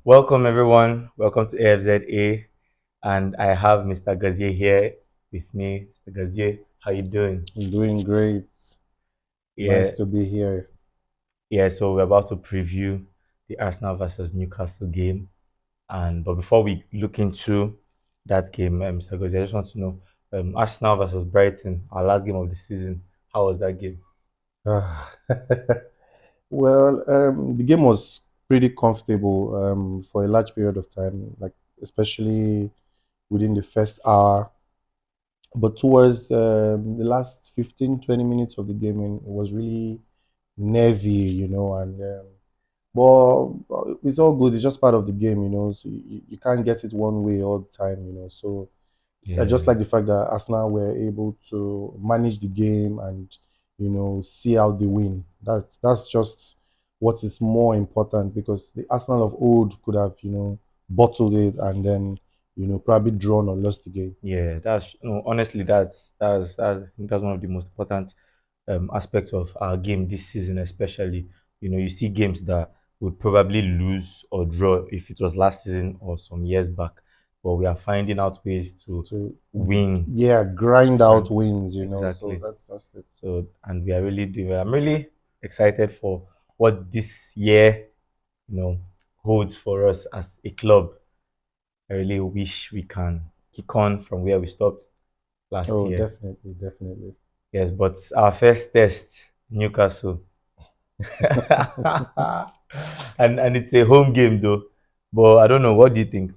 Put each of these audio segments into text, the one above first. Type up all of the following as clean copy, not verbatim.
Welcome everyone. Welcome to AFZA, and I have Mr. Gozie here with me. Mr. Gozie, how you doing? I'm doing great. Yeah, Nice to be here. yeah. So we're about to preview the Arsenal versus Newcastle game, and but before we look into that game, Mr. Gozie, I just want to know, Arsenal versus Brighton, our last game of the season. How was that game? Ah. Well, the game was pretty comfortable for a large period of time, like especially within the first hour. But towards the last 15, 20 minutes of the game, it was really nervy. And but it's all good. It's just part of the game. So you can't get it one way all the time. So I just Yeah, like the fact that Arsenal were able to manage the game and see out the win. That's just what is more important because the Arsenal of old could have bottled it and then probably drawn or lost the game. yeah. That's no, honestly, I think that's one of the most important aspects of our game this season, especially. You see games that would probably lose or draw if it was last season or some years back, but we are finding out ways to So win. yeah, grind out And wins. So exactly. that's just it. So, and we are really doing. I'm really excited for what this year, you know, holds for us as a club. I really wish we can kick on from where we stopped last Oh, year. definitely, definitely. Yes, but our first test, Newcastle. And it's a home game though. But I don't know. What do you think?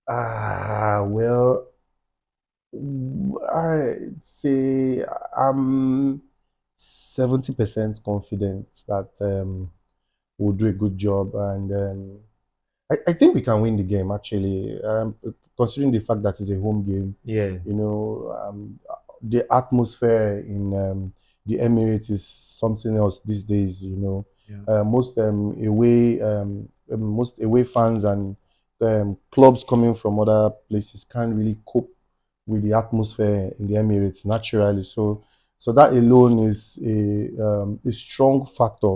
Well, I'd say I'm 70% confident that we'll do a good job, and I think we can win the game actually. Considering the fact that it's a home game, Yeah, the atmosphere in the Emirates is something else these days. yeah, Most away fans and clubs coming from other places can't really cope with the atmosphere in the Emirates naturally. So that alone is a strong factor.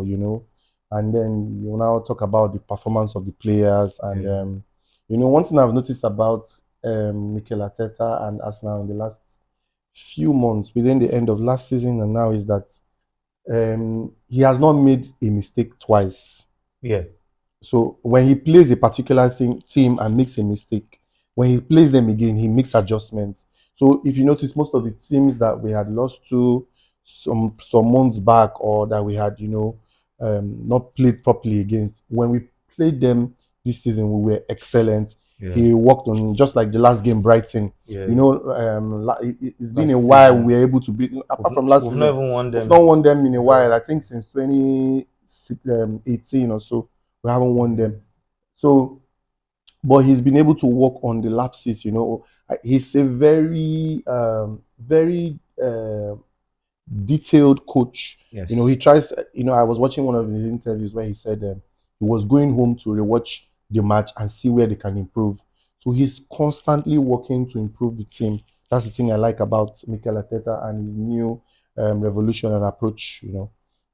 And then you now talk about the performance of the players. And yeah, one thing I've noticed about Mikel Arteta and Arsenal in the last few months, within the end of last season and now, is that he has not made a mistake twice. yeah, So when he plays a particular team and makes a mistake, when he plays them again, he makes adjustments. So if you notice, most of the teams that we had lost to some months back, or that we had not played properly against, when we played them this season, we were excellent. yeah, He worked on, just like the last game, Brighton. yeah. It's been a Last while season, we were able to beat. Apart we've, from last we've not season, even won we've not them. won them in a Yeah, while. I think since 2018 or so, we haven't won yeah, them. So, but he's been able to work on the lapses. He's a very detailed coach. yes, He tries. I was watching one of his interviews where he said he was going home to rewatch the match and see where they can improve. So he's constantly working to improve the team. That's the thing I like about Mikel Arteta and his new revolution and approach.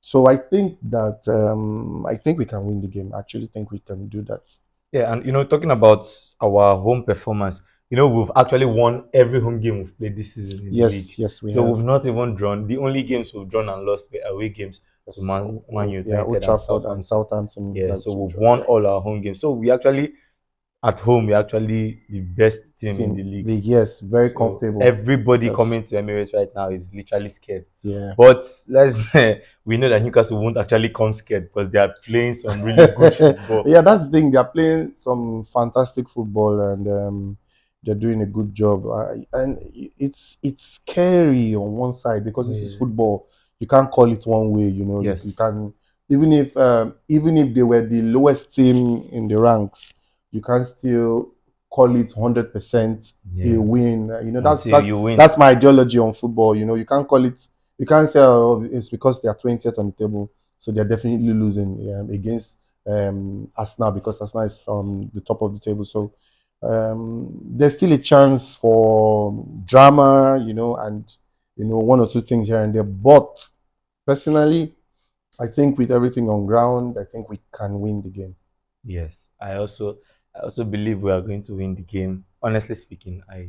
So I think we can win the game. I actually think we can do that. yeah. And talking about our home performance, we've actually won every home game we've played this season in the league. Yes, yes, we So have. we've not even drawn. The only games we've drawn and lost were away games to Yes, Man yeah, Old United and Trafford and Southampton. Southampton. Yeah, That's so two we've draws. won all our home games. So we actually at home we're actually the best team in Team the league. league, yes, very So comfortable. everybody Yes, coming to Emirates right now is literally scared. yeah. But let's we know that Newcastle won't actually come scared because they are playing some really good football. Yeah, that's the thing. They're playing some fantastic football, and they're doing a good job. And it's scary on one side because this is Yeah. football. You can't call it one way. You Yes. can, even if they were the lowest team in the ranks, you can still call it 100% a Yeah. win. That's Until that's you win. that's my ideology on football. You can't call it. You can't say, oh, it's because they are 20th on the table, so they're definitely losing against Arsenal, because Arsenal is from the top of the table. So there's still a chance for drama, and one or two things here and there. But personally, I think with everything on ground, I think we can win the game. Yes, I also believe we are going to win the game. Honestly speaking, I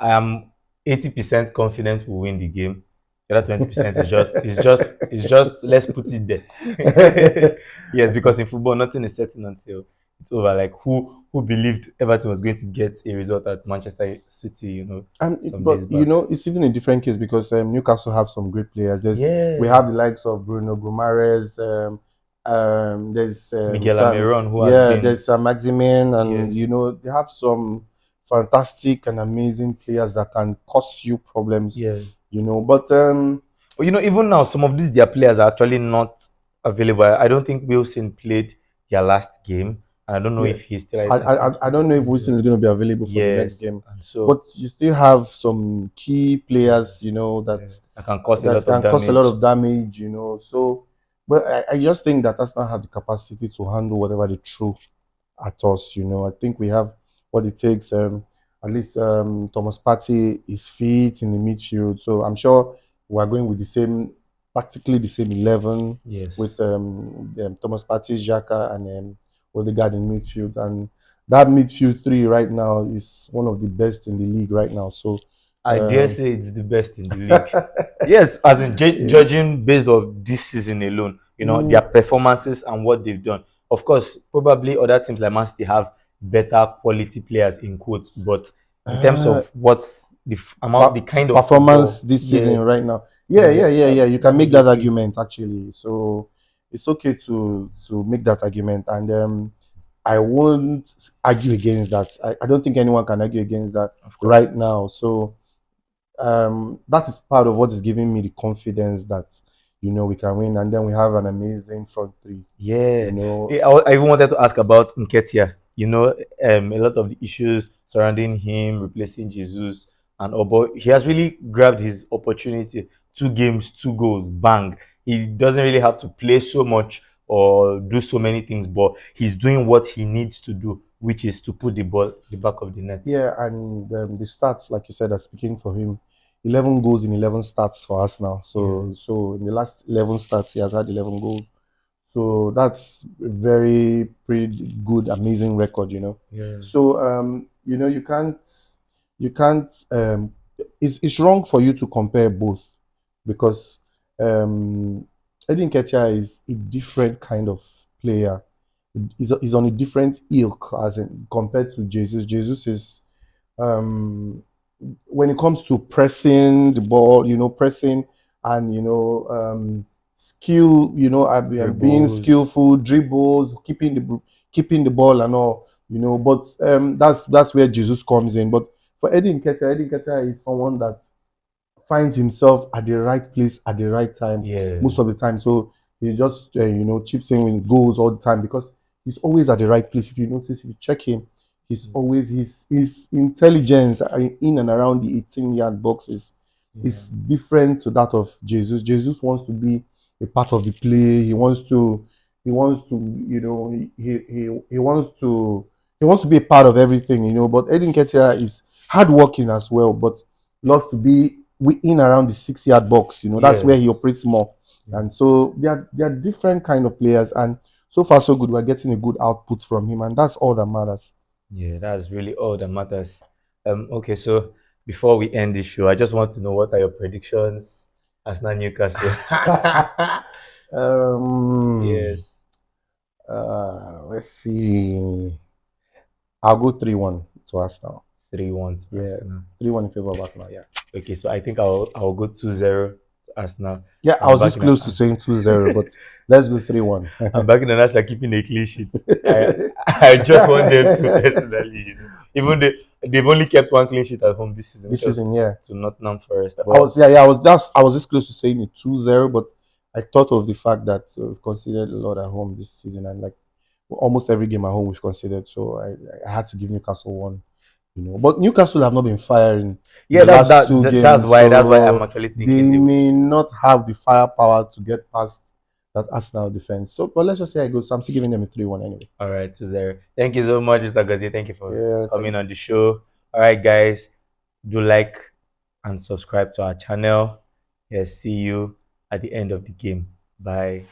am 80% confident we'll win the game. The other 20% is just let's put it there. Yes, because in football nothing is certain until it's over. Like who believed Everton was going to get a result at Manchester City, some days But you back. know, it's even a different case because Newcastle have some great players. We have Yes. the likes of Bruno Guimaraes. There's Miguel Hussein. Amiron who has Yeah, been there's Maximin, and yes, they have some fantastic and amazing players that can cause you problems. yes. But But even now, some of these their players are actually not available. I don't think Wilson played their last game, and I don't know yeah, if he's still. I think I he's don't know if Wilson injured. is going to be available for the next Yes, game, and but so you still have some key yeah, players, yeah, that can cause a that lot of can cause a lot damage. of damage. So, but I just think that Arsenal have the capacity to handle whatever they throw at us. I think we have what it takes. At least Thomas Partey is fit in the midfield, so I'm sure we are going with practically the same 11 Yes, with Thomas Partey, Xhaka, and Odegaard in midfield. And that midfield three right now is one of the best in the league right now. So, I dare um, say it's the best in the league. Yes, as in judging based on this season alone, their mm, performances and what they've done. Of course, probably other teams like Man City have better quality players in quotes, but in terms uh, of what's the per- kind of performance football, this yeah, season right now. Yeah, yeah, yeah, yeah, that yeah. You can that would make be that okay. argument actually. So it's okay to make that argument, and I won't argue against that. I don't think anyone can argue against that Of course. right now. So that is part of what is giving me the confidence that we can win, and then we have an amazing front three. You Yeah, know, I even wanted to ask about Nketiah. A lot of the issues surrounding him replacing Jesus and Obo. He has really grabbed his opportunity. 2 games, 2 goals, bang. He doesn't really have to play so much or do so many things, but he's doing what he needs to do, which is to put the ball at the back of the net. yeah, and the stats, like you said, are speaking for him. 11 goals in 11 starts for us now. Yeah, So in the last 11 starts, he has had 11 goals. So that's a very pretty good, amazing record. yeah, So you can't. It's wrong for you to compare both because Edin Ketia is a different kind of player. He's on a different ilk as in compared to Jesus. Jesus is um, when it comes to pressing the ball, pressing and skill, and being dribbles. skillful, dribbles, keeping the ball and all. But that's where Jesus comes in. But for Eddie Nketiah is someone that finds himself at the right place at the right time Yeah, most of the time. So he just chips in with goals all the time because he's always at the right place. If you notice, if you check him, he's always his intelligence in and around the 18-yard box yeah, is different to that of Jesus. Jesus wants to be a part of the play. He wants to be a part of everything. But Edin Ketia is hardworking as well, but loves to be in around the 6-yard box. That's where he yes. operates more. Yeah. And so they are different kind of players. And so far so good. We're getting a good output from him, and that's all that matters. Yeah, that's really all that matters. Okay, so before we end this show, I just want to know what are your predictions as not Newcastle? um, Yes, let's see. I'll go 3-1 to Arsenal. 3-1 to Yeah, Arsenal. 3-1 in favor of Arsenal. Yeah. Okay, so I think I'll go 2-0 to Arsenal. Yeah, I I'm was this backing it. close to saying 2-0, but let's go 3-1. I'm backing on us like keeping a clean sheet. I I just want them to personally, even they've only kept one clean sheet at home this season, which This was season, yeah. to Nottingham Forest. I But was yeah, yeah, I was this close to saying it 2-0, but I thought of the fact that we've considered a lot at home this season, and like almost every game at home we've considered. So I had to give Newcastle one. But Newcastle have not been firing in yeah, the last two that's games, why I'm so actually they thinking they will. may not have the firepower to get past that Arsenal defense. So, but let's just say I go. So I'm still giving them a 3-1 anyway. All right, 2-0. Thank you so much, Mr. Gozie. Thank you for Yeah, coming thank on the show. All right, guys, do like and subscribe to our channel. Yes, see you at the end of the game. Bye.